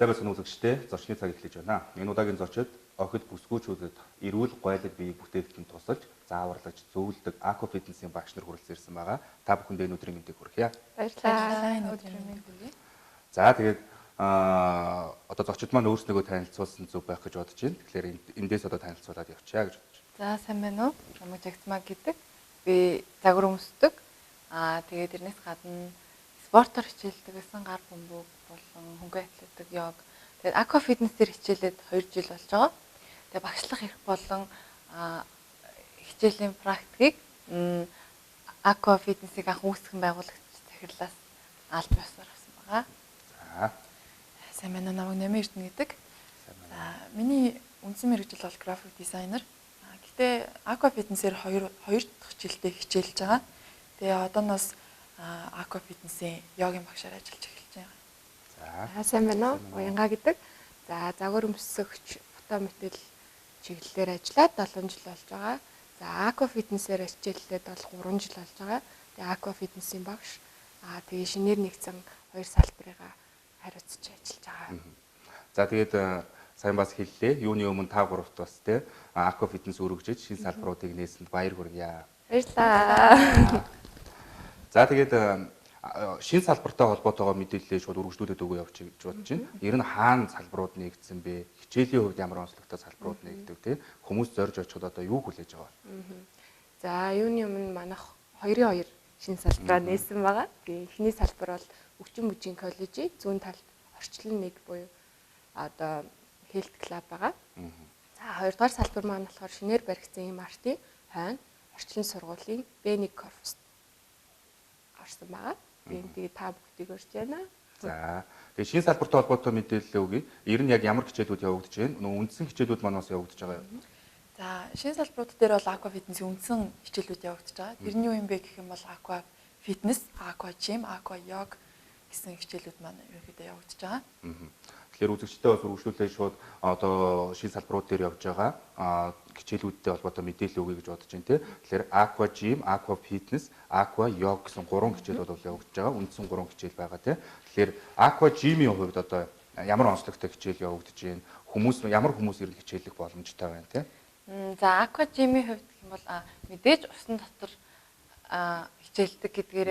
Сайн байна уу үзэгчдээ, зочны цаг эхлэж байна. Энэ удаагийн зочид охид бүсгүүчүүдэд эрүүл гойлол биеийг бүтээхэд тусалж, зааварлаж, зөвлөдөг Aqua Fitness-ийн багш нар хүрэлцэн ирсэн байгаа. Та бүхэнд энэ өдрийн мэндийг хүргье. Баярлалаа. Энэ өдрийн мэнд хүргэе. За тэгээд одоо зочид маань өөрснөө танилцуулсан зүг байх гэж бодож байна. Тэгэхээр эндээс одоо танилцуулаад явчихъя гэж бодож байна. За сайн байна уу? Ромыг Жагцмаа гэдэг. Би загвар өмсдөг. Тэгээд тэрнээс гадна спортоор хичээлдэг гэсэн гар бөмбөг болон хөнгө атлетик, йог. Тэгээд Aqua Fitness-ээр хичээлээд 2 жил болж байгаа. Тэгээд багшлах эрх болон хичээлийн практикийг Aqua Fitness-ийг анх үүсгэн байгуулагч захирлаас алж босоор авсан байгаа. За. Сайн байна уу? Намайг Нэмэн Эрдэнэ гэдэг. За миний үндсэн мэргэжил бол график дизайнер. Гэтэ Aqua Fitness-ээр 2 дахь жилдээ хичээлж байгаа. Тэгээ одооноос Aqua Fitness-ийн йогийн багшаар ажиллаж эхэлж байгаа. За сайн байна уу? Уянга гэдэг. За загвар өмсгөгч фото модель чиглэлээр ажиллаад 7 жил болж байгаа. За Aqua Fitness-ээр хичээллээд бол 3 жил болж байгаа. Тэгээ Aqua Fitness-ийн багш. Тэгээ шинээр нэгдсэн 2 салбарыгаа хариуцж ажиллаж байгаа. За тэгээд сайн бас хэллээ. Юуны өмнө та гуравт бас те Aqua Fitness өргөжж шинэ салбаруудыг нээсэнд баяр хүргье. Баярлалаа. За тэгээд шинэ салбартай холбоотойгоо мэдээлэлээ шууд өргөжлүүлээд өгөө явуучих гэж бодож байна. Ер нь хаана салбарууд нэгдсэн бэ? Хичээлийн хувьд ямар онцлогтой салбарууд нэгдэв те? Хүмүүс зорж очиход одоо юу хүлээж байгаа? За юуны өмнө манайх 2-2 шинэ салбараа нээсэн байгаа. Тэгээ эхний салбар бол Өвчин бүжийн коллежийн зүүн талд орчлон 1 буюу одоо Health Club байгаа. За хоёрдугаар салбар маань болохоор шинээр баригдсан MRT хойно орчлон сургуулийн B1 корпус орсон байгаа. Тэгээд та бүгдийг урьж байна. За тэгээд шинэ салбартай холбоотой мэдээлэл өгье. Ер нь яг ямар хичээлүүд явагдаж байна? Нөө үндсэн хичээлүүд маань бас явагдаж байгаа юм. За шинэ салбарууд дээр бол Aqua Fitness-ийн үндсэн хичээлүүд явагдаж байгаа. Тэрний юу юм бэ гэх юм бол Aqua Fitness, Aqua Gym, Aqua Yoga гэсэн хичээлүүд маань ерөнхийдөө явагдаж байгаа. Тэгэхээр үзэгчтэй бас үргэлжлүүлээ шууд одоо шинэ салбарууд дээр явж байгаа хичээлүүдтэй холбоотой мэдээлэл өгье гэж бодож байна те. Тэгэхээр Aqua Gym, Aqua Fitness, Aqua Yoga гэсэн 3 хичээл бол явагдаж байгаа. Үндсэн 3 хичээл байгаа те. Тэгэхээр Aqua Gym-ийн хувьд одоо ямар онцлогтой хичээл явагдаж байна? Ямар хүмүүс ирэх хичээлэх боломжтой байна те. За Aqua Gym-ийн хувьд гэх юм бол мэдээж усан дотор хичээлдэг гэдгээр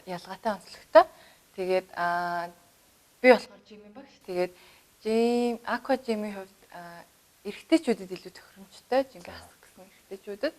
ялгаатай онцлогтой. Тэгээд би болохоор жимийн багш. Тэгээд Aqua Gym-ийн хувьд эрэгтэйчүүдэд илүү тохиромжтой, жингээ хасах гэсэн эрэгтэйчүүдэд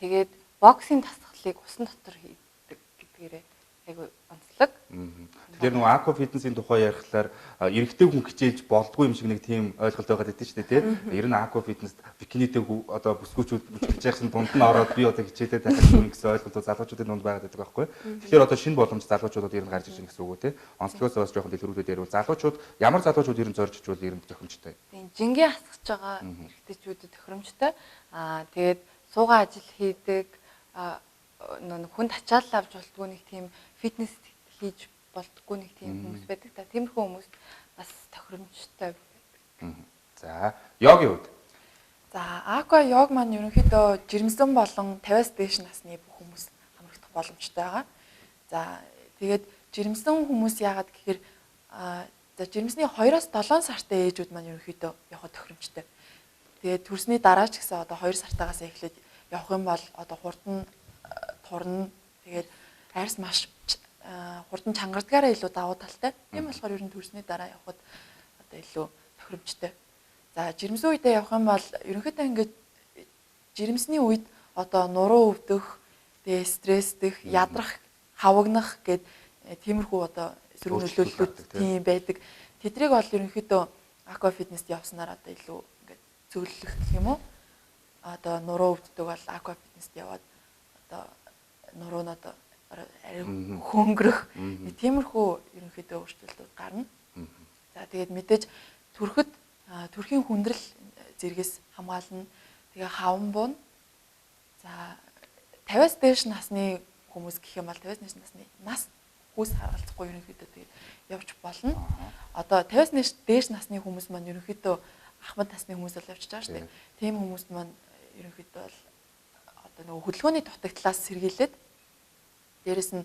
тэгээд боксийн дасгалыг усан дотор хийдэг гэдгээрээ айгүй онцлог. Тэгэхээр нөгөө Aqua Fitness-ийн тухай ярихлаар эрэгтэй хүн хичээж болдгүй юм шиг нэг тийм ойлголт байгаа гэдэг чинь тийм. Ер нь Aqua Fitness бикинитэй одоо бүсгүүчүүд хичээж яхсан дунд нь ороод би одоо хичээдэг дахиж дүн гэсэн ойлголт залуучуудын дунд байгаа гэдэг байхгүй. Тэгэхээр одоо шинэ боломж залуучуудад ер нь гарч ирж байгаа гэсэн үг үү тийм. Онцлогоос бас жоохон дэлгэрүүлээд ярил. Ямар залуучууд ер нь зорж ичвэл ер нь тохиромжтой. Тийм жингээ хасгаж байгаа эрэгтэйчүүдэд тохиромжтой. Тэгээд суугаа ажил хийдэг хүнд ачаалал авч болтгүй нэг тийм фитнес хийж болтгүй нэг тийм хүмүүс байдаг. Тиймэрхүү хүмүүс бас тохиромжтой байдаг. За, йогийн хувьд. За, Aqua Yoga маань ерөнхийдөө жирэмсэн болон 50-аас дээш насны бүх хүмүүс хамрагдах боломжтой байгаа. За, тэгээд жирэмсэн хүмүүс яагаад гэхээр жирэмсний 2-аас 7 сартай ээжүүд маань ерөнхийдөө явах тохиромжтой. Тэгээд төрсний дараа ч гэсэн одоо 2 сартаагаас эхлээд явах юм бол одоо хурдан турна. Тэгээд арьс маш хурдан чангардгаараа илүү давуу талтай. Тийм болохоор ер нь төрсний дараа явхад одоо илүү тохиромжтой. За жирэмсэн үедээ явах юм бол ерөнхийдөө ингээд жирэмсний үед одоо нуруу өвдөх, тэгээ стресстэх, ядрах, хавагнах гэд тиймэрхүү одоо эсрэг нөлөөллүүд тийм байдаг. Тэдрийг бол ерөнхийдөө Aqua Fitness явснаар одоо илүү ингээд зөвлөх гэх юм уу? Одоо нуруу өвддөг бол Aqua Fitness яваад одоо нуруу нь одоо хөнгөрөх тиймэрхүү ерөнхийдөө өөрчлөлтүүд гарна. За тэгээд мэдээж төрхийн хүндрэл зэрэгээс хамгаална. Тэгээ хаван буун. За 50-аас дээш насны хүмүүс гэх юм бол 50-аас дээш насны нас хүүс харгалзахгүй ерөнхийдөө тэгээд явж болно. Одоо 50-аас дээш насны хүмүүс маань ерөнхийдөө ахмад насны хүмүүс бол явж байгаа шүү дээ. Тийм хүмүүс маань ерөнхийдөө бол одоо нөгөө хөдөлгөөний дутагдлаас сэргийлээд дээрэс нь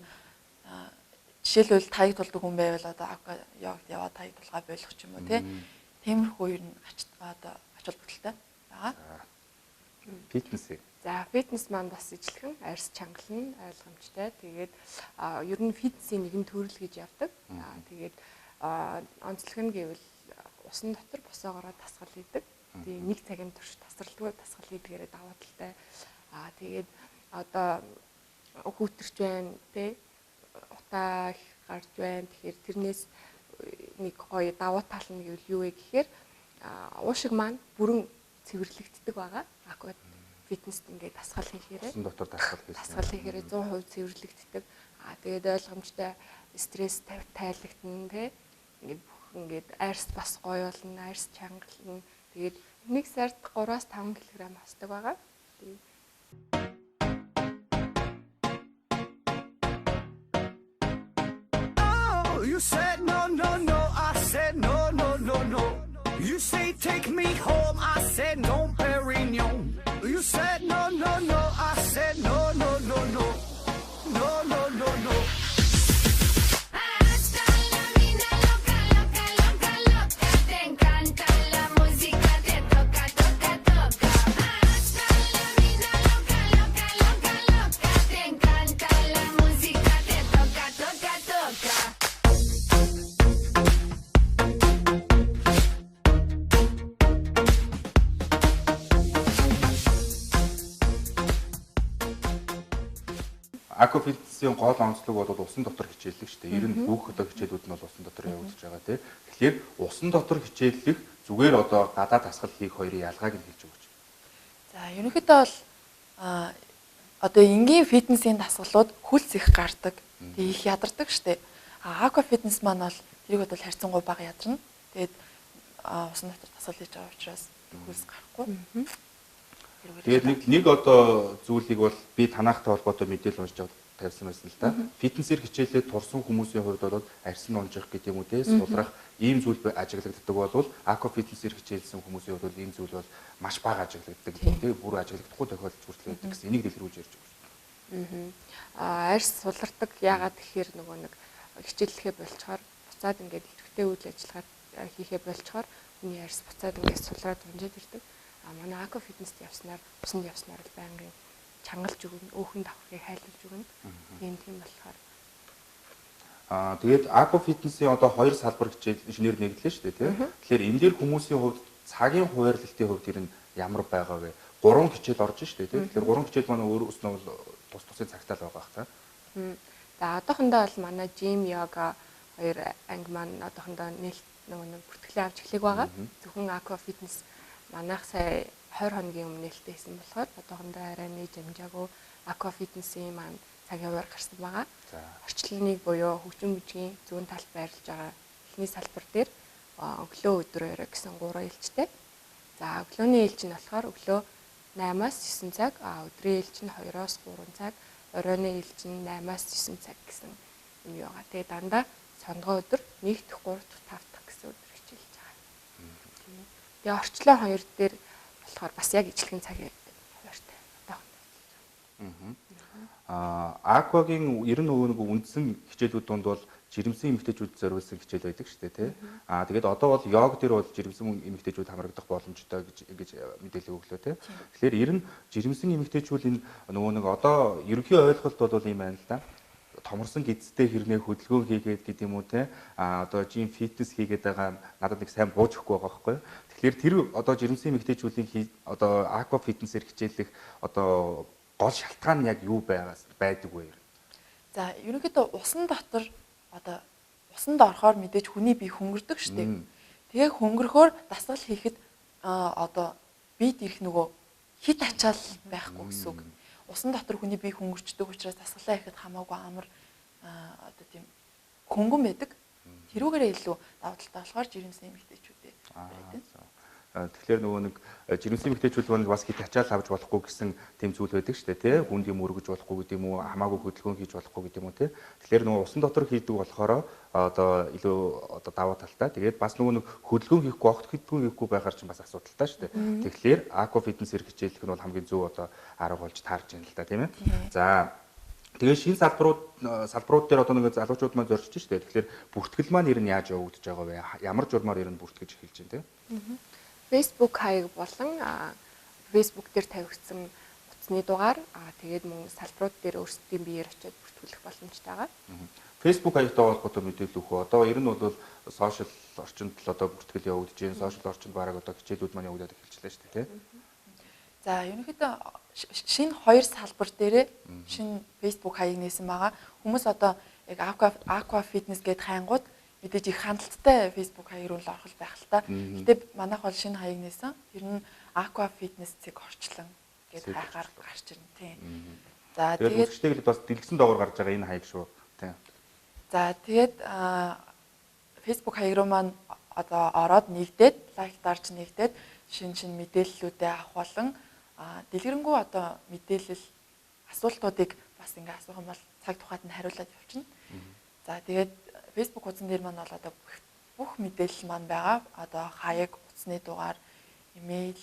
жишээлбэл таяг тулдаг хүн байвал одоо аква йогт яваад таяг тулгаа болох ч юм уу тий. Тиймэрхүү ер нь ач холбогдолтой байгаа. Фитнес. За фитнес маань бас ижилхэн арьс чангална ойлгомжтой. Тэгээд ер нь фитнесийн нэгэн төрөл гэж явдаг. Тэгээд онцлог нь гэвэл усан дотор босоогороо тасгал хийдэг. Тэгээ нэг цагийн турш тасралтгүй тасгал хийдгээрээ даваа талтай. Тэгээд одоо хүүтэрч байна тий. Утаа их гарч байна. Тэгэхээр тэрнээс нэг гоё даваа тал нь гэвэл юу вэ гэхээр уушиг маань бүрэн цэвэрлэгддэг байгаа. Аква фитнест ингээд дасгал хийхээрээ усан дотор дасгал хийхээрээ 100% цэвэрлэгддэг. Тэгээд ойлгомжтой стресс тайлагтана тий. Ингээд арьс бас гоё болно, арьс чангална. Тэгээд нэг сард 3-5 кг хасдаг байгаа. You said no, no, no. I said no, no, no, no. You say take me home. I said no, Perignon. You said no, no, no. I said no, no, no, no. No, no, no, no. Аква фитнесийн гол онцлог бол усан дотор хичээллэг шүү дээ. Ер нь бүх одоо хичээлүүд нь бол усан дотор явагдаж байгаа тийм. Тэгэхээр усан дотор хичээллэх зүгээр одоо гадаа дасгал хийх хоёрын ялгааг нь хэлж өгөөч. За ерөнхийдөө бол одоо энгийн фитнесийн дасгалууд хөлс их гардаг. Тэгээ их ядардаг шүү дээ. Аква фитнес маань бол тэрийг бол харьцангуй бага ядарна. Тэгээд усан дотор дасгал хийж байгаа учраас хөлс гарахгүй. Тэгээд нэг одоо зүйлийг бол би танахтай холбоотой мэдээлэл уншиж тавьсан байсан л да. Фитнесээр хичээлээ турсан хүмүүсийн хувьд бол арьс нь унжих гэдэг юм уу те сулрах ийм зүйл ажиглагддаг бол аква фитнесээр хичээлсэн хүмүүсийн хувьд ийм зүйл бол маш бага ажиглагддаг те бүр ажиглагдахгүй тохиолдол хүртэл байдаг гэсэн энийг дэлгэрүүлж ярьж байгаа. Арьс сулардаг яагаад гэхээр нөгөө нэг хичээллэхээ болчоор буцаад ингээд идэвхтэй үйл ажиллагаа хийхээ болчоор хүний арьс буцаад ингээд сулраад унжаад ирдэг. Манай аква фитнест явснаар усанд явснаар л байнгын чангалж өгнө, өөхөн давхрыг хайлуулж өгнө. Тийм болохоор. Тэгээд аква фитнесийн одоо хоёр салбар хичээл инженер нэглэлээ шүү дээ тийм. Тэгэхээр энэ дээр хүмүүсийн хувьд цагийн хуваарлалтын хувьд тэр нь ямар байгаа вэ? 3 хичээл орж шүү дээ тийм. Тэгэхээр 3 хичээл маань өөр өснө бол тус тусын цагтаа л байгаа бах та. За одоохондоо бол манай жим йога хоёр анги маань одоохондоо нээлт нэг бүртгэлээ авч эхлэх байгаа. Зөвхөн аква фитнес манайх сая 20 хоногийн өмнө нээлттэй хийсэн болохоор одоохондоо арай нээж амжаагүй аква фитнесийн маань цагийн хуваар гарсан байгаа. Орчлоныг буюу хөгжим бүжгийн зүүн талд байрлаж байгаа эхний салбар дээр өглөө өдрөөр гэсэн 3 ээлжтэй. За өглөөний ээлж нь болохоор өглөө 8-аас 9 цаг, өдрийн ээлж нь 2-оос 3 цаг, оройн ээлж нь 8-аас 9 цаг гэсэн юм яага. Тэгээ дандаа сонгоо өдөр 1 дэх 3 дэх 5 дахь гэсэн өдөр хичээлж байгаа. Тэгээ орчлон хоёр дээр болохоор бас яг ижлэгэн цагийн хуваартай одоохондоо. Аквагийн 90% үндсэн хичээлүүд донд бол жирэмсэн эмэгтэйчүүд зориулсан хичээл байдаг шүү дээ тий. Тэгээд одоо бол йог дээр бол жирэмсэн эмэгтэйчүүд хамрагдах боломжтой гэж мэдээлэл өглөө тий. Тэгэхээр ер нь жирэмсэн эмэгтэйчүүд энэ нөгөө нэг одоо ерөнхий ойлголт бол ийм байна л да. Томорсон гидстэй хэрнээ хөдөлгөөн хийгээд гэдэг юм уу те одоо жим фитнес хийгээд байгаа надад нэг сайн бууж өгөхгүй байгаа байхгүй. Тэгэхээр тэр одоо жирэмсэн эмэгтэйчүүдийн одоо аква фитнесээр хичээлэх одоо гол шалтгаан нь яг юу байдаг вэ? За ерөнхийдөө усан дотор одоо усанд орохоор мэдээж хүний бие хөнгөрдөг шүү дээ. Тэгээ хөнгөрөхөөр дасгал хийхэд одоо бид ирэх нөгөө хит ачаал байхгүй гэсэн үг. Усан дотор хүний бие хөнгөрчдөг учраас дасгалаа хийхэд хамаагүй амар одоо тийм хөнгөн байдаг. Тэрүүгээрээ илүү давуу талтай болохоор жирэмсэн эмэгтэйчүүдээ байдаг. Тэгэхээр нөгөө нэг жирэмсэн эмэгтэйчүүд бас хит ачаал авч болохгүй гэсэн тийм зүйл байдаг шүү дээ тий. Хүнд юм өргөж болохгүй гэдэг юм уу, хамаагүй хөдөлгөөн хийж болохгүй гэдэг юм уу тий. Тэгэхээр нөгөө усан дотор хийдэг болохоор одоо илүү одоо давуу талтай. Тэгээд бас нөгөө нэг хөдөлгөөн хийхгүй, огт хөдөлгөөн хийхгүй байхаар ч бас асуудалтай шүү дээ. Тэгэхээр аква фитнесээр хичээлэх нь бол хамгийн зөв одоо арга болж таарж байна л да тийм ээ. За Тэгээ шинэ салбарууд дээр одоо нэг залуучууд маань зорчиж штэ. Тэгэхээр бүртгэл маань ер нь яаж явагдаж байгаа вэ? Ямар журмаар ер нь бүртгэж эхэлж байна те? Facebook хаяг болон Facebook дээр тавигдсан утасны дугаар тэгээд мөн салбарууд дээр өөрсдийн биеэр очиод бүртгүүлэх боломжтой байгаа. Facebook хаягтай холбоотой мэдээлэл өгөх үү? Одоо ер нь бол сошиал орчинд л одоо бүртгэл явагдаж байна. Сошиал орчинд бараг одоо хичээлүүд маань явагдаад эхэлчихлээ шүү дээ, тий. За, ерөнхийдөө шинэ хоёр салбар дээрээ шинэ Facebook хаяг нээсэн байгаа. Хүмүүс одоо яг Aqua Fitness гэдэг хайнгууд мэдээж их хандлттай Facebook хаяг руу л орох байх л та. Гэтэ манайх бол шинэ хаяг нээсэн. Тэр нь Aqua Fitness цэг орчлон гэдэг хайгаар гарч ирнэ, тий. За, тэгээд үгчтэйг бас дэлгэсэн доогоор гарч байгаа энэ хаяг шүү, тий. За, тэгээд Facebook хаяг руу маань одоо ороод нэгдээд, лайк дарж нэгдээд шинэ мэдээллүүдээ авах болон дэлгэрэнгүй одоо мэдээлэл асуултуудыг бас ингээ асуух юм бол цаг тухайд нь хариулаад явчихна. За тэгээд Facebook хуудсан дээр маань бол одоо бүх мэдээлэл маань байгаа. Одоо хаяг, утасны дугаар, имэйл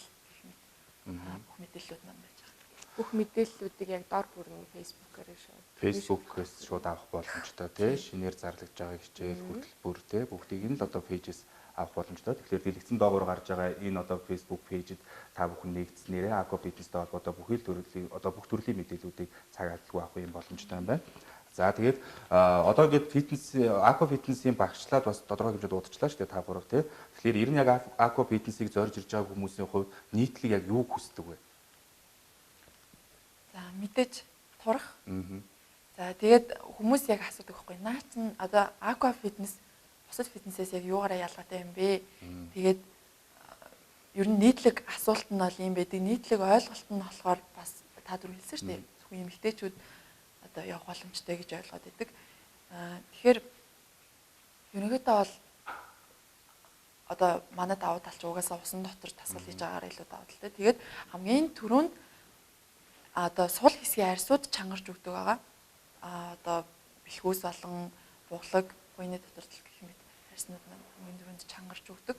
бүх мэдээллүүд маань байж байгаа. Бүх мэдээллүүдийг яг дор бүрэн Facebook-оор шууд. Facebook-ээс шууд авах боломжтой тий. Шинээр зарлагдж байгаа хичээл, хөтөлбөр тий бүгдийг нь л одоо пэйжээс авах боломжтой. Тэгэхээр дэлгэцэн доогоор гарч байгаа энэ одоо Facebook пэйжид та бүхэн нэгдснээрээ Aqua Fitness-тэй холбоотой бүх төрлийн мэдээллүүдийг цаг алдалгүй авах юм боломжтой юм байна. За тэгээд одоо ингээд Aqua Fitness-ийн багшлаад бас тодорхой хэмжээнд удажлаа шүү дээ та гурав тий. Тэгэхээр ер нь яг Aqua Fitness-ийг зорж ирж байгаа хүмүүсийн хувьд нийтлэг яг юу хүсдэг вэ? За мэдээж турах. За тэгээд хүмүүс яг асуудаг байхгүй. Наа чин одоо Aqua Fitness бусад фитнесээс яг юугаараа ялгаатай юм бэ? Тэгээд ер нь нийтлэг асуулт нь бол юм байдаг. Нийтлэг ойлголт нь болохоор бас та дөрөв хэлсэн шүү дээ. Зөвхөн эмэгтэйчүүд одоо явах боломжтой гэж ойлгоод байдаг. Тэгэхээр ерөнхийдөө бол одоо манай давуу талч угаасаа усан дотор тасгал хийж байгаагаар илүү давуу талтай. Тэгээд хамгийн түрүүнд одоо сул хэсгийн арьсууд чангарч өгдөг байгаа. Одоо бэлхүүс болон буглаг, буйны дотордол гэх мэт арьснууд маань хамгийн түрүүнд чангарч өгдөг.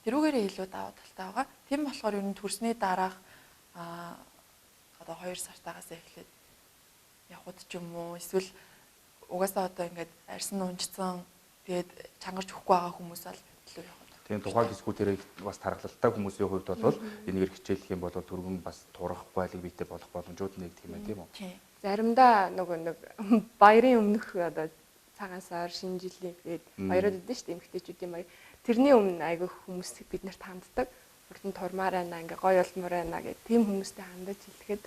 Тэрүүгээрээ илүү давуу талтай байгаа. Тийм болохоор ер нь төрсний дараах одоо 2 сартаагаас эхлээд явхад ч юм уу эсвэл угаасаа одоо ингээд арьсан унжсан тэгээд чангарч өгөхгүй байгаа хүмүүс бол илүү явах. Тийм тухайн хэсгүүдээр бас тархалттай хүмүүсийн хувьд бол энэгээр хичээлэх юм бол түргэн бас турахгүй айлг биетэй болох боломжууд нэгдэх юм байна тийм үү? Тийм. Заримдаа нэг баярын өмнөх одоо цагаан сар шинэ жилийн гээд баярууд өгдөн шүү дээ эмэгтэйчүүдийн баяр. Тэрний өмнө айгүй хүмүүс биднэрт ханддаг. Бүрдэн турмаар байна ингээ гоё олмоор байна гэх тийм хүмүүстэй хандаж хэлэхэд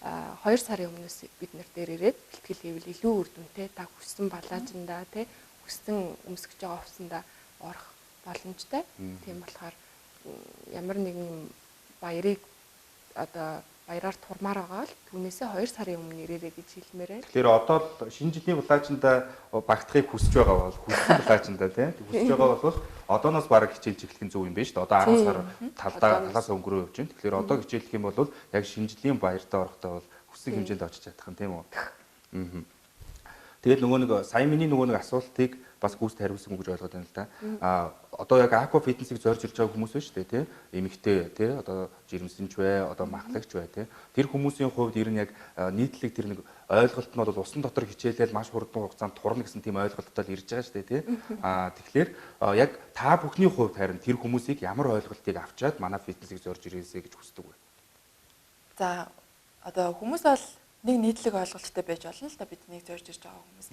2 сарын өмнөөс бид нар дээр ирээд бэлтгэл хийвэл илүү үр дүнтэй та хүссэн балаажиндаа тий хүссэн өмсгөж байгаа хувцсандаа орох боломжтой. Тийм болохоор ямар нэгэн баярыг одоо баяраар турмаар байгаа л түүнээсээ 2 сарын өмнө ирээрэй гэж хэлмээр байна. Тэгэхээр одоо шинэ жилийн булаажиндаа багтахыг хүсэж байгаа бол хүссэн булаажиндаа тий хүсэж байгаа бол одооноос бараг хичээлж эхлэх нь зөв юм байна шүү дээ. Одоо 10 сар талаас өнгөрөө явж байна. Тэгэхээр одоо хичээлэх юм бол яг шинэ жилийн баяртаа орохдоо бол хүссэн хэмжээнд очиж чадах юм тийм үү? Тэгээд нөгөө нэг сая миний нөгөө нэг асуултыг бас гүйцэд хариулсан гэж ойлгоод байна л да. Одоо яг Aqua Fitness-ийг зорж ирж байгаа хүмүүс байна шүү дээ, тий. Эмэгтэй, тий. Одоо жирэмсэнч бай, одоо махлагч бай, тий. Тэр хүмүүсийн хувьд ер нь яг нийтлэг тэр нэг ойлголт нь бол усан дотор хичээлэл маш хурдан хугацаанд турна гэсэн тийм ойлголттой л ирж байгаа шүү дээ, тий. Тэгэхээр яг та бүхний хувьд харин тэр хүмүүсийг ямар ойлголтыг авчаад манай фитнесийг зорж ирээсэй гэж хүсдэг вэ? За одоо хүмүүс бол нэг нийтлэг ойлголттой байж болно л да биднийг зорж ирж байгаа хүмүүс.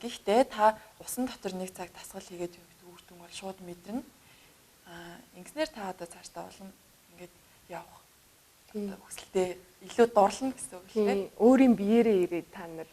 Гэхдээ та усан дотор нэг цаг дасгал хийгээд өгдөг бол шууд мэдэрнэ. Ингэснээр та одоо цаашдаа болон ингээд явах хүсэлтэд илүү дурлна гэсэн үг л тийм. Өөрийн биеэрээ ирээд та нар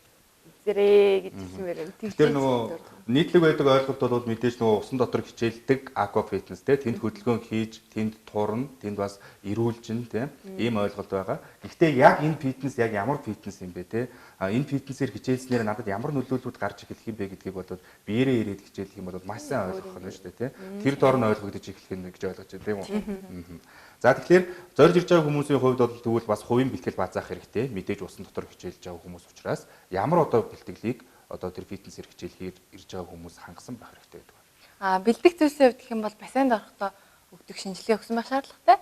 зэрэг гэж хэлмээр байна. Тэгэхээр нөгөө нийтлэг байдаг ойлголт бол мэдээж нөгөө усан дотор хичээлдэг Aqua Fitness те тэнд хөдөлгөөн хийж, тэнд турна, тэнд бас эрүүлжин те ийм ойлголт байгаа. Гэхдээ яг энэ фитнес яг ямар фитнес юм бэ те? Энэ фитнесээр хичээлснээр надад ямар нөлөөллүүд гарч эхлэх юм бэ гэдгийг бол биеэрээ ирээд хичээлэх юм бол маш сайн ойлгох нь шүү дээ те. Тэр доор нь ойлгогдож эхлэх юм гэж ойлгож байна тийм үү? За тэгэхээр зорж ирж байгаа хүмүүсийн хувьд бол тэгвэл бас хувийн бэлтгэл базаах хэрэгтэй. Мэдээж усан дотор хичээлж байгаа хүмүүс учраас ямар одоо бэлтгэлийг одоо тэр фитнесээр хичээлхээр ирж байгаа хүмүүс хангасан байх хэрэгтэй гэдэг байна. Бэлтгэх зүйлсийн хувьд гэх юм бол бассейнд орохдоо өгдөг шинжилгээ өгсөн байх шаардлагатай.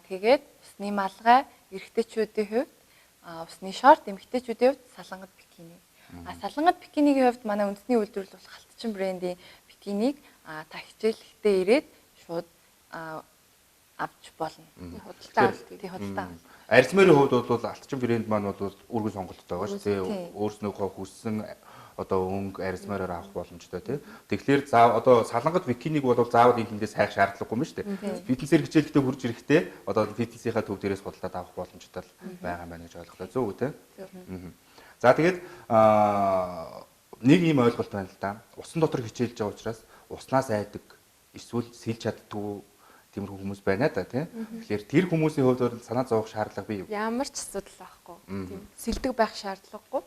Тэгээд усны малгай эрэгтэйчүүдийн хувьд усны шорт, эмэгтэйчүүдийн хувьд салангат бикини. Салангат бикинигийн хувьд манай үндэсний үйлдвэрлэл бол Халтчин брендийн бикинийг та хичээлэхдээ ирээд шууд авч болно. Худалдаа авалт тий худалдаа. Арилмэрийн хувьд бол Алтчин брэнд маань бол үргэлж сонголттой байгаа шүү дээ. Өөрснөөхөө хүссэн одоо өнгө арилмаараар авах боломжтой тий. Тэгэхээр одоо салангат бикинийг бол заавал энэ хүндээс хайх шаардлагагүй юм шүү дээ. Фитнесээр хичээлдээ хурж ирэхдээ одоо фитнесийнхаа төв дээрээс худалдаад авах боломжтой байгаа юм байна гэж ойлгохтой зөв үү тий. За тэгээд нэг ийм ойлголт байна л да. Усан дотор хичээлж байгаа учраас уснаас айдаг эсвэл сэлж чаддгүй тиймэрхүү хүмүүс байна да тий. Тэгэхээр тэр хүмүүсийн хувьд санаа зовох шаардлага бий юу? Ямар ч асуудал байхгүй. Тийм. Сэлдэг байх шаардлагагүй.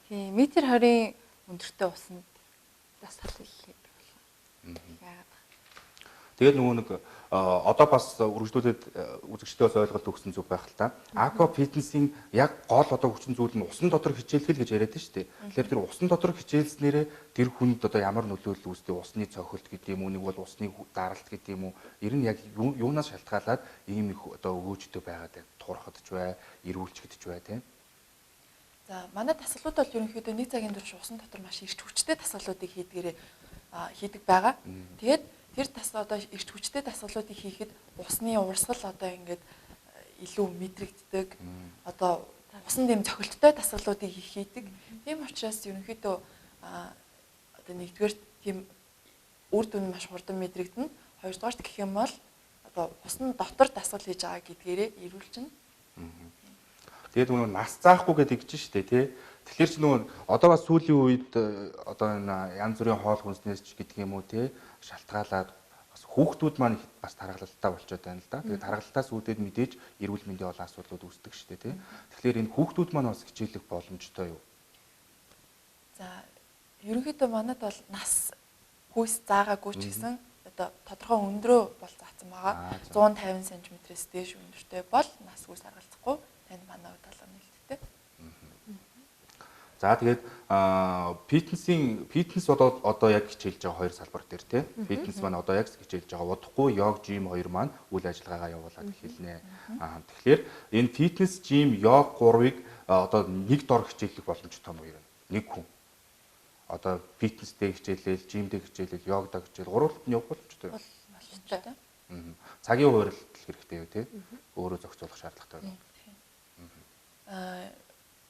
Тийм метр 20 өндөртэй усанд бас салхилах болно. Яагаад? Тэгээд нөгөө нэг одоо бас үргэлжлүүлээд үзэгчдээс ойлголт өгсөн зүг байх л та. Aqua Fitness-ийн яг гол одоо хүчин зүйл нь усан дотор хичээлэл гэж яриад шүү дээ. Тэгэхээр тэр усан дотор хичээлснээрээ тэр хүнд одоо ямар нөлөөлөл үүсдэг, усны цохилт гэдэг юм уу, нэг бол усны даралт гэдэг юм уу. Ер нь яг юунаас шалтгаалаад ийм их одоо өгөөжтэй байгаад туурхадж бай, эрүүлчгдэж бай тийм. За манай тасгалууд бол ерөнхийдөө нэг цагийн турш усан дотор маш ирч хүчтэй тасгалуудыг хийдэг байгаа. Тэгээд тэр одоо ирч хүчтэй тасгалуудыг хийхэд усны урсгал одоо ингээд илүү мэдрэгддэг. Одоо усан дэм цохилттой тасгалуудыг хийдэг. Тийм учраас ерөнхийдөө одоо нэгдүгээр тийм үр дүн маш хурдан мэдрэгдэнэ. Хоёрдугаарт гэх юм бол одоо усны дотор дасгал хийж байгаа гэдгээрээ эрүүлжинэ. Тэгээд нөгөө нас заахгүй гэдэг чинь шүү дээ тий. Тэгэхээр чи нөгөө одоо бас сүүлийн үед одоо энэ янз бүрийн хоол хүнснээс ч гэдэг юм уу тий шалтгаалаад бас хүүхдүүд маань бас тархалттай болчиход байна л да. Тэгээд тархалтаас үүдээд мэдээж эрүүл мэндийн олон асуудлууд үүсдэг шүү дээ тий. Тэгэхээр энэ хүүхдүүд маань бас хичээлэх боломжтой юу? За ерөнхийдөө манайд бол нас хүйс заагаагүй ч гэсэн одоо тодорхой өндрөө бол заасан байгаа. 150 см-ээс дээш өндөртэй бол нас хүйс харгалзахгүй танд манай хувьд бол нэлттэй. За тэгээд фитнес одоо яг хичээлж байгаа хоёр салбар дээр тий. Фитнес маань одоо яг хичээлж байгаа удахгүй йог, жим хоёр маань үйл ажиллагаагаа явуулаад хэлнэ. Тэгэхээр энэ фитнес, жим, йог гурвыг одоо нэг дор хичээлэх боломжтой юм уу? Нэг хүн одоо фитнестэй хичээлэл, жимтэй хичээлэл, йогтой хичээл гурвуулт нь явах боломжтой юу? Боломжтой. Цагийн хуваарилт хэрэгтэй юу тий? Өөрөө зохицуулах шаардлагатай байна.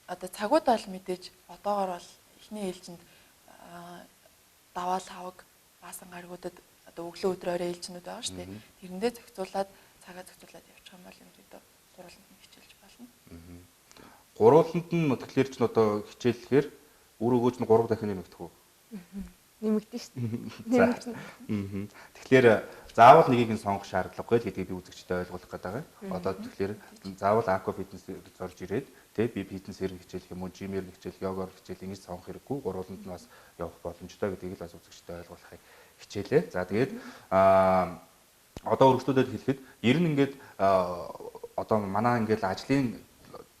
Одоо цагууд бол мэдээж одоогор бол эхний ээлжинд даваал хаваг баасан гаргуудад одоо өглөө өдөр орой ээлжнүүд байгаа шүү дээ. Тэрэндээ зохицуулаад цагаа зохицуулаад явчих юм бол ерөнхийдөө гурвууланд нь хичээлж болно. Гурвууланд нь тэгэхээр ч одоо хичээлэхээр үр өгөөж нь 3 дахин нэмэгдэх үү? Нэмэгдэн шүү дээ. Тэгэхээр заавал нэгийг нь сонгох шаардлагагүй л гэдгийг би үзэгчтэй ойлгуулах гэдэг байгаа. Одоо тэгэхээр заавал Aqua Fitness-ээр зорж ирээд тэ би фитнесээр хичээлэх юм уу, жимээр хичээлэх, йогоор хичээлэх ингэж сонгох хэрэггүй. Гурвууланд нь бас явах боломжтой гэдгийг л бас үзэгчтэй ойлгуулахыг хичээлээ. За тэгээд одоо өргөжлүүлээд хэлэхэд ер нь ингээд одоо манай ингээд ажлын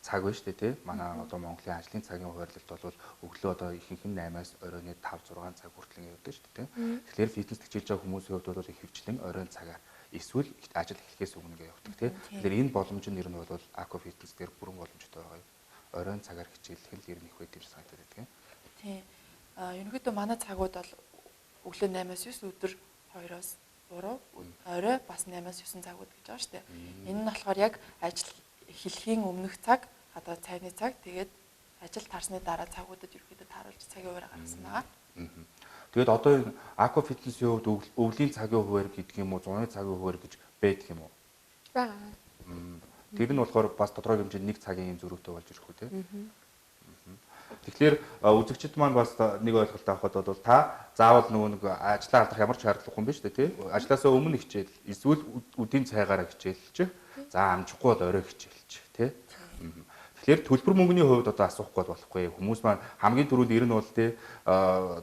цаг байна шүү дээ тий. Манай одоо Монголын ажлын цагийн хуваарлалт бол өглөө одоо ихэнх нь 8-аас оройн 5-6 цаг хүртэл явдаг шүү дээ тий. Тэгэхээр фитнес хичээлж байгаа хүмүүсийн хувьд бол их хвчлэн оройн цагаар эсвэл ажил эхлэхээс өмнө явдаг тий. Тэгэхээр энэ боломж нь ер нь бол Aqua Fitness дээр бүрэн боломжтой байгаа юм. Оройн цагаар хичээлэх нь ер нь их байд юм санагдаад байдаг. Тий. Ерөнхийдөө манай цагууд бол өглөө 8-аас 9 өдөр 2-оос 3 орой бас 8-аас 9 цагууд гэж байгаа шүү дээ. Энэ нь болохоор яг ажил эхлэхийн өмнөх цаг, одоо цайны цаг, тэгээд ажил тарсны дараа цагуудад ерөөхдөө тааруулж цагийн хуваарь гаргасан байгаа. Тэгээд одоо энэ Aqua Fitness-ийн хувьд өвлийн цагийн хуваарь гэдэг юм уу, зуны цагийн хуваарь гэж байдаг юм уу? Бага. Тэр нь болохоор бас тодорхой хэмжээнд нэг цагийн зөрүүтэй болж ирэх үү те. Тэгэхээр үзэгчд маань бас нэг ойлголт авахад бол та заавал нөгөө нэг ажлаа алдах ямар ч шаардлагагүй юм биш үү те. Ажлаасаа өмнө хичээл, эсвэл үдийн цайгаараа хичээлчих. За амжихгүй бол орой хичээлчих те. Тэгэхээр төлбөр мөнгөний хувьд одоо асуухгүй болохгүй. Хүмүүс маань хамгийн түрүүнд ер нь бол те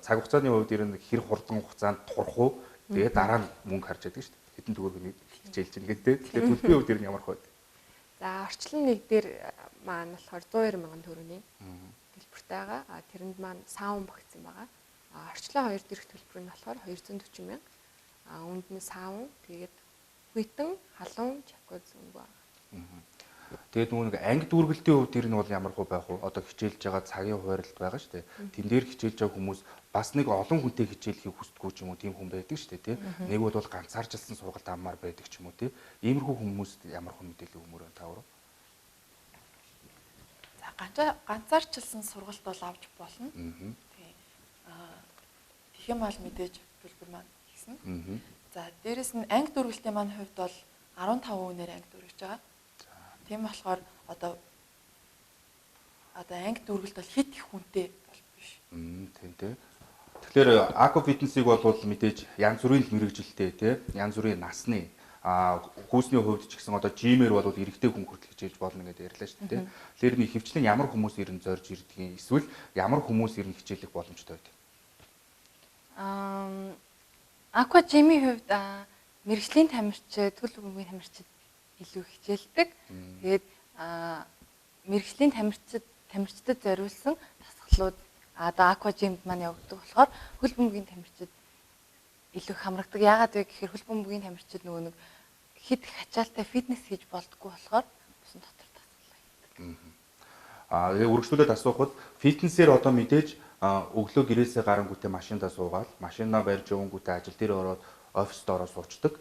цаг хугацааны хувьд ер нь хэр хурдан хугацаанд турах уу. Тэгээд дараа нь мөнгө харж яадаг шүү дээ. Хэдэн төгрөг хичээлж ин гэдэг. Тэгэхээр төлбөрийн хувьд ер нь ямар хөө. За орчлон нэг дээр маань болохоор 102 мянган төгрөгийн төлбөртэй байгаа. Тэрэнд маань саун багцсан байгаа. Орчлон 2 дээрх төлбөр нь болохоор 240 мянга. Үүнд нь саун тэгээд хүйтэн, халуун, жакуз өнгө байгаа. Тэгээд нөгөө нэг анги дүүргэлтийн хувьд ер нь бол ямар хөө байх вэ? Одоо хичээлж байгаа цагийн хуваарлт байгаа шүү дээ. Тэн дээр хичээлж байгаа хүмүүс бас нэг олон хүнтэй хичээлхийг хүсдэггүй ч юм уу тийм хүн байдаг шүү дээ, тий. Нэг бол ганцаарчилсан сургалт аммаар байдаг ч юм уу, тий. Иймэрхүү хүмүүст ямар хүн мэдээлэл өгмөр байна та өөрөө? За ганцаарчилсан сургалт бол авч болно. Тий. Тэгэх юм бол мэдээж төлбөр маань хийсэн. За дээрэс нь анги дүүргэлтийн маань хувьд бол 15%-ээр анги дүүргэж байгаа. Тийм болохоор одоо анги дүүргэлт бол хит их хүнтэй бол биш. Тийм тий. Тэгэхээр Aqua Fitness-ийг бол мэдээж янз бүрийн мэрэгжилтэй тий, янз бүрийн насны хүүсний хувьд ч гэсэн одоо жимээр бол эрэгтэй хүн хүртэл хичээж болно гэдээ ярьлаа шүү дээ. Тэгэхээр нэг хөвчлэн ямар хүмүүс ирэн зорж ирдгийг эсвэл ямар хүмүүс ирэн хичээлэх боломжтой байдаг? Aqua Gym-ийн хувьд мэрэгжлийн тамирчид, төлөв бөмбөгийн тамирчид илүү хичээлдэг. Тэгээд мэрэгжлийн тамирчидад зориулсан дасгалууд одоо Aqua Gym-д маань явагддаг болохоор хөл бөмбөгийн тамирчид илүү хамрагдаг. Яагаад вэ гэхээр хөл бөмбөгийн тамирчид нөгөө нэг хэд их ачаалтай фитнес хийж болдгоо болохоор усан дотор дасгалаа хийдэг. Үргэлжлүүлээд асуухад фитнесээр одоо мэдээж өглөө гэрээсээ гарангүүтээ машиндаа суугаад машинаа барьж өвөнгүүтээ ажил дээр ороод оффист ороод суучдаг.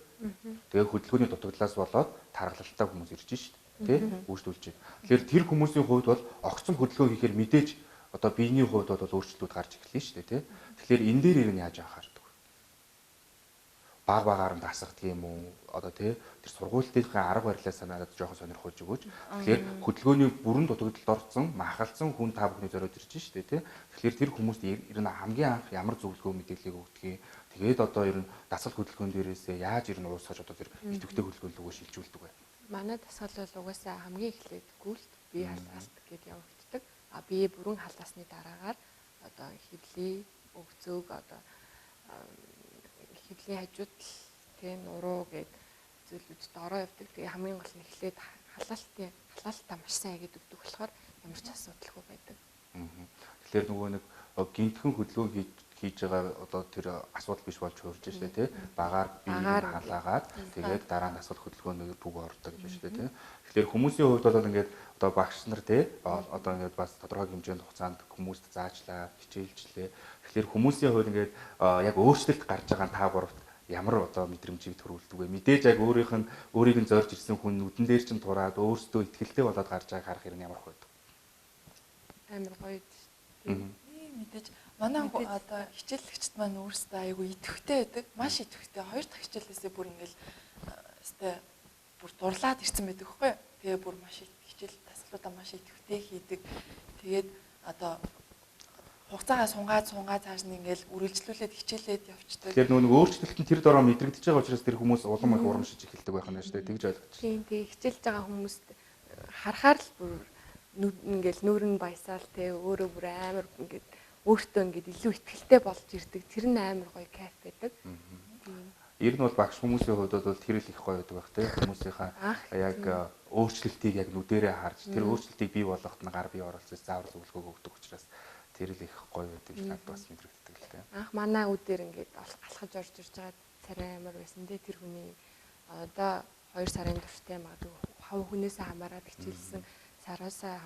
Тэгээ хөдөлгөөний дутагдлаас болоод тархалттай хүмүүс ирж шít, тий? Үйлчлүүлж байна. Тэгэхээр тэр хүмүүсийн хувьд бол огцом хөдөлгөөн хийхээр мэдээж одоо биений хувьд бол өөрчлөлтүүд гарч эхэлнэ шүү дээ, тий? Тэгэхээр энэ дээр ер нь яаж анхаардаг вэ? Баг багаар нь дасгах юм уу? Одоо тий тэр сургуулийн арга барилаа санаад жоохон сонирхуулж өгөөч. Тэгэхээр хөдөлгөөний бүрэн дутагдалд орсон, махалдсан хүн та бүхний зориод ирж шүү дээ, тий? Тэгэхээр тэр хүмүүст ер нь хамгийн анх ямар зөвлөгөө мэдээллийг өгдгийг тэгээд одоо ер нь дасгал хөдөлгөөн дээрээсээ яаж ер нь уусгаж одоо тэр идэвхтэй хөдөлгөөн рүү шилжүүлдэг вэ? Манай дасгал бол угаасаа хамгийн эхлээд гүйлт бие халаалт гэдээ явагддаг. Бие бүрэн халаасны дараагаар одоо хөвлийн өвцөг одоо хөвлийн хажуудал тий нуруу гэдэг зүйлүүд ороо явдаг. Тэгээ хамгийн гол нь эхлээд халаалтаа маш сайн хийгээд өгдөг болохоор ямар ч асуудалгүй байдаг. Тэгэхээр нөгөө нэг гинтхэн хөдөлгөөн хийж байгаа одоо тэр асуудал биш болж хуурж штэ тий багаар биеийг халаагаад тэгээд дараа нь дасгал хөдөлгөөнөөр бүг ордог гэж штэ тий. Тэгэхээр хүмүүсийн хувьд бол ингээд одоо багш нар тий одоо ингээд бас тодорхой хэмжээнд хугацаанд хүмүүст заажлаа, хичээлжлээ. Тэгэхээр хүмүүсийн хувьд ингээд яг өөрчлөлт гарч байгаа та гуравт ямар одоо мэдрэмжийг төрүүлдэг вэ? Мэдээж яг өөрийг нь зорж ирсэн хүн нүдэн дээр чинь тураад өөрсдөө ихтгэлтэй болоод гарч байгааг харах хэрэг ямар байдаг? Амар гоё. Мэдээж манай одоо хичээлэгчд маань өөрсдөө айгүй идэвхтэй байдаг. Маш идэвхтэй. Хоёр дахь хичээлээсээ бүр ингээл өстэй бүр дурлаад ирсэн байдаг байхгүй юу? Тэгээ бүр маш хичээл тасгалуудаа маш идэвхтэй хийдэг. Тэгээд одоо хугацаагаа сунгаад цааш нь ингээл үргэлжлүүлээд хичээлээд явцдаг. Тэгэхээр нөгөө өөрчлөлт нь тэр дороо мэдрэгдэж байгаа учраас тэр хүмүүс улам их урамшиж эхэлдэг байх нь шүү дээ. Тэгж ойлгож байна. Тийм тий хичээлж байгаа хүмүүст харахаар л бүр ингээл нүүр нь баясаал те өөрөө бүр амар ингээд өөртөө ингээд илүү ихтгэлтэй болж ирдэг. Тэр нь амар гоё кайф байдаг. Ер нь бол багш хүмүүсийн хувьд бол тэр л их гоё байдаг байх те. Хүмүүсийнхаа яг өөрчлөлтийг яг нүдэрээ харж тэр өөрчлөлтийг бий болгоход нь гар бие оролцож заавар зөвлөгөө өгдөг учраас тэр л их гоё байдаг л надад бас мэдрэгддэг л те. Анх манай үүдээр ингээд алхаж орж ирж байгаа царай амар байсан те. Тэр хүний одоо 2 сарын турштай магадгүй хав хүнээсээ хамаарат хичээлсэн сараасаа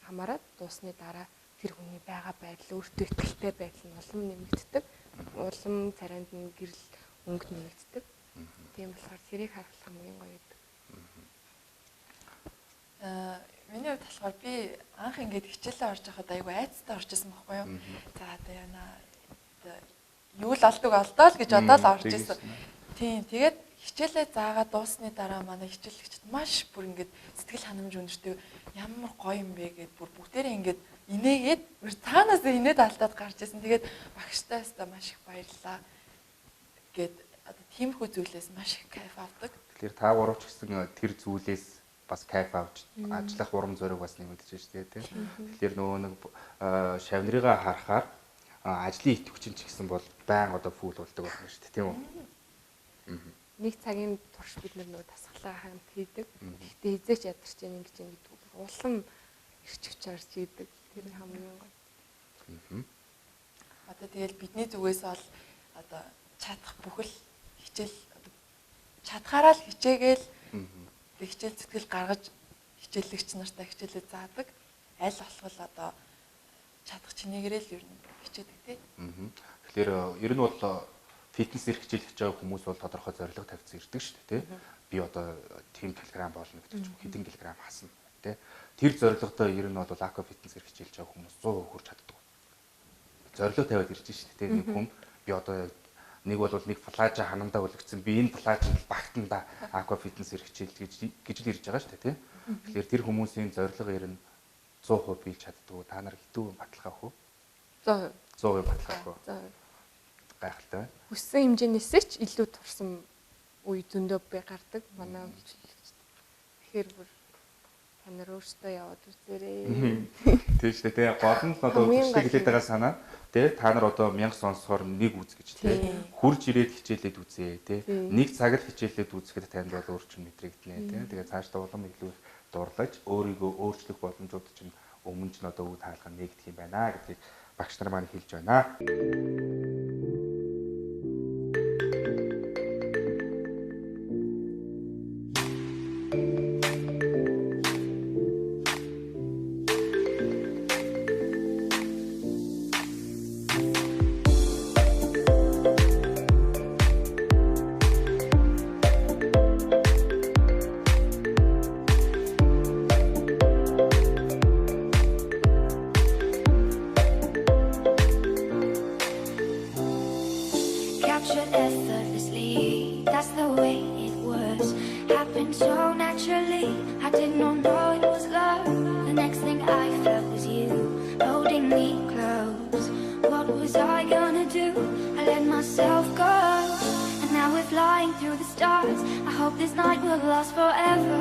хамаарат дуусны дараа тэр хүний байгаа байдал өөртөө ихтэй байдал нь улам нэмэгддэг. Улам царайнд нь гэрэл өнгө нэмэгддэг. Тийм болохоор тэрийг харах хамгийн гоё байдаг. Миний хувьд болохоор би анх ингээд хичээлээ орж байхад айгүй айцтай орж исэн байхгүй юу? За одоо яна юу л алдаг алдаа л гэж бодоод орж исэн. Тийм тэгээд хичээлээ заагаад дуусны дараа манай хичээлэгчд маш бүр ингээд сэтгэл ханамж өндөртэй ямар гоё юм бэ гэд бүр бүгдээрээ ингээд инээгээд цаанаас инээд алдаад гарч ирсэн. Тэгээд багштай өстө маш их баярлалаа гэд одоо тиймэрхүү зүйлээс маш их кайф авдаг. Тэгэхээр та гурав ч гэсэн тэр зүйлээс бас кайф авч ажиллах урам зориг бас нэмэгдэж штэ тий. Тэгэхээр нөгөө нэг шавнырыгаа харахаар ажлын идэвхчин ч гэсэн бол байн одоо фул болдог байна штэ тийм үү? Нэг цагийн турш бид нөгөө дасгалаа хамт хийдэг. Гэхдээ хизээч ядарч яах ингэж ингэдэг. Улам ирч хүчээр хийдэг. Тэр хамгийн гоё. Одоо тэгэл бидний зүгээс бол одоо чадах бүхэл хичээл чадхаараа л хичээгээл хичээл зүтгэл гаргаж хичээлэгч нартай хичээлээ заадаг. Аль болох одоо чадах чинээгээрээ л ер нь хичээдэг тий. Тэгэхээр ер нь бол фитнес ирэх хичээл хийж байгаа хүмүүс бол тодорхой зорилго тавьсан ирдэг шүү дээ, тий. Би одоо тийм килограмм болно гэдэг чинь хэдэн килограмм хасна, тий. Тэр зорилготой ер нь бол аква фитнес ирэх хичээлж байгаа хүмүүс 100% хүрч чаддаг. Зорилго тавиад ирж шүү дээ, тий. Нэг хүн би одоо нэг бол нэг плажа ханамдаа үлгцэн би энэ плажанд багтанда аква фитнес ирэх хичээл гэж л ирж байгаа шүү дээ, тий. Тэгэхээр тэр хүмүүсийн зорилго ер нь 100% биелж чаддаг. Та нар хэдүү баталгаах уу? 100% баталгаах уу? 100%. Гайхалтай. Хүссэн хэмжээнээсээ ч илүү турсан үе зөндөө би гардаг манай хичээлэгч. Тэгэхээр бүр та нар өөрсдөө яваад үзээрэй. Тийм шүү дээ. Гол нь одоо хүчтэй хэлээд байгаа санаа тий та нар одоо 1000 сонсохоор нэг үз гэж тий хурж ирээд хичээлээд үзээ тий нэг цаг л хичээлээд үзэхэд танд бол өөр чинь мэдрэгдэнэ тий тэгээ цаашдаа улам илүү их дурлаж өөрийгөө өөрчлөх боломжууд чинь өмнө нь одоо үе таалга нэгдэх юм байна гэдгийг багш нар маань хэлж байна. Captured effortlessly, that's the way it was. Happened so naturally, I did not know it was love. The next thing I felt was you, holding me close. What was I gonna do? I let myself go. And now we're flying through the stars. I hope this night will last forever.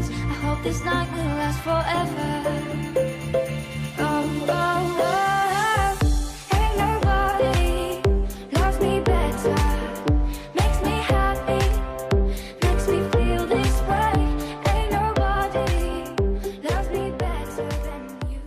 I hope this night will last forever. Oh, oh, oh. Ain't nobody loves me better. Makes me happy, makes me feel this way. Ain't nobody loves me better than you.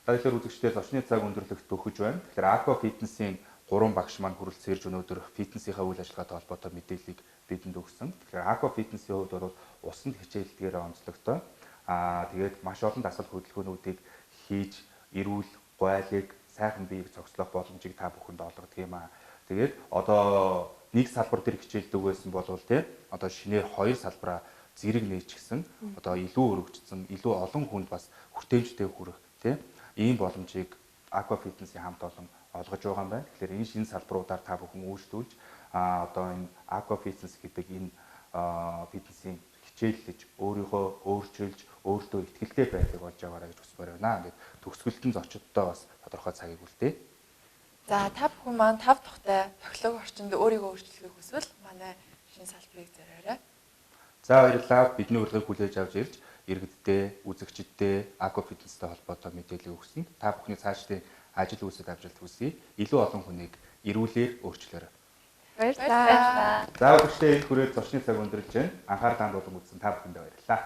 Тэгэхээр үзэгчдээ зочны цаг өндөрлөгт өгөж байна. Тэгэхээр Aqua Fitness-ийн 3 багш маань хүрэлцэн ирж өнөөдөр фитнесийнхаа үйл ажиллагаатай холбоотой мэдээллийг бидэнд өгсөн. Тэгэхээр Aqua Fitness-ийн хувьд бол усанд хичээлдгээр онцлогтой. Тэгээд маш олон дасгал хөдөлгөөнүүдийг хийж, эрүүл гойлыг, сайхан биеийг цогцлох боломжийг та бүхэнд олгодог юм аа. Тэгээд одоо нэг салбар дээр хичээлдэг байсан бол тий одоо шинээр 2 салбараа зэрэг нээчихсэн. Одоо илүү өргөжсөн, илүү олон хүнд бас хүртээмжтэй хүрэх тий ийм боломжийг Aqua Fitness-ийн хамт олон олгож байгаа юм байна. Тэгэхээр энэ шинэ салбаруудаар та бүхэн үйлчлүүлж одоо энэ Aqua Fitness гэдэг энэ фитнесийн хичээллэж өөрийгөө өөрчилж өөртөө ихтэй байдаг болж байгаараа гэж хүсмээр байна. Ингээд төгсгөлтөн зочдтой бас тодорхой цагийг үлдээ. За та бүхэн маань 5 дахьтай технологи орчинд өөрийгөө өөрчлөхийг хүсвэл манай шинэ салбарыг зориорой. За баярлалаа. Бидний урилгыг хүлээж авч ирж иргэддээ, үзэгчддээ Aqua Fitness-тэй холбоотой мэдээлэл өгсөнд та бүхний цаашдын ажил үйлсэд амжилт хүсье. Илүү олон хүнийг эрүүлээр өөрчлөөрэй. Баярлалаа. За бүгдээ хүрээд зочны цаг өндөрлж байна. Анхаарал танд болон үзсэн та бүхэндээ баярлалаа.